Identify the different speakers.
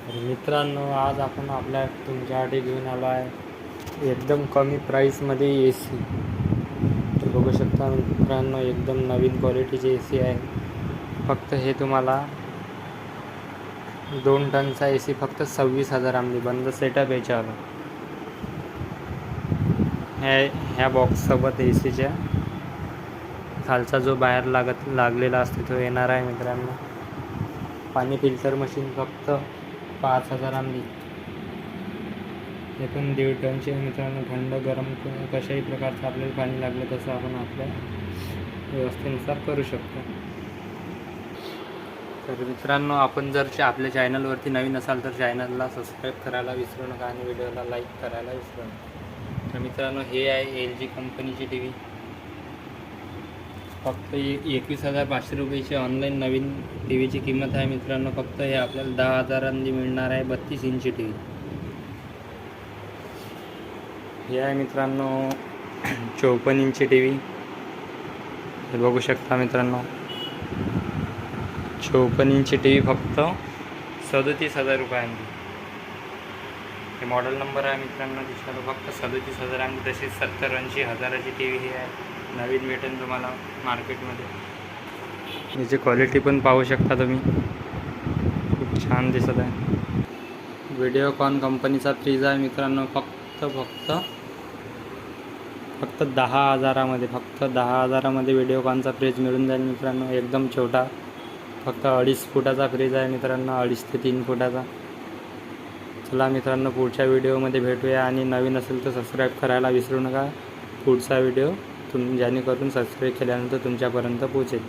Speaker 1: तर मित्रांनो, आज आपण तुमच्यासाठी घेऊन आलो आहे एकदम कमी प्राईसमध्ये ए सी. तर बघू शकता मित्रांनो, एकदम नवीन क्वालिटीची ए सी आहे. फक्त हे तुम्हाला 2 टनचा ए सी फक्त 26,000 बंद सेटअप याच्यावर. ह्या बॉक्ससोबत ए सीच्या खालचा जो बाहेर लागलेला असतो तो येणार आहे मित्रांनो. पाणी फिल्टर मशीन फक्त 5,000. हे पण 1.5 टनचे मित्रांनो. थंड गरम कशाही प्रकारचं आपल्याला पाणी लागलं तसं आपण आपल्या व्यवस्थेनुसार करू शकतो. तर मित्रांनो, आपण जर आपल्या चॅनलवरती नवीन असाल तर चॅनलला सबस्क्राईब करायला विसरू नका आणि व्हिडिओला लाईक करायला विसरू नका. तर मित्रांनो, हे आहे LG कंपनीची टी व्ही. फक्त 21,500 रुपयाची ऑनलाईन नवीन टी व्हीची किंमत आहे मित्रांनो. फक्त हे आपल्याला 10,000 मिळणार आहे 32 इंची टी व्ही. हे आहे मित्रांनो 54 इंची टी व्ही. हे बघू शकता मित्रांनो, 54 इंची टी व्ही फक्त 37,000 रुपयांनी. हे मॉडेल नंबर आहे मित्रांनो दिसतो फक्त 37,000. तसेच 70-80 हजाराची टी व्ही ही आहे. नवीन भेटेल तुम्हाला मार्केटमध्ये. याची क्वालिटी पण पाहू शकता तुम्ही, खूप छान दिसत आहे. व्हिडिओकॉन कंपनीचा फ्रीज आहे मित्रांनो. फक्त 10,000मध्ये फक्त 10,000मध्ये व्हिडिओकॉनचा फ्रीज मिळून जाईल मित्रांनो. एकदम छोटा, फक्त 2.5 फुटाचा फ्रीज आहे मित्रांनो, 2.5 ते 3 फुटाचा. चला मित्रांनो, पुढच्या व्हिडिओमध्ये भेटूया. आणि नवीन असेल तर सबस्क्राईब करायला विसरू नका. पुढचा व्हिडिओ जेणेकरून सबस्क्राईब केल्यानंतर तुमच्यापर्यंत पोहोचेल.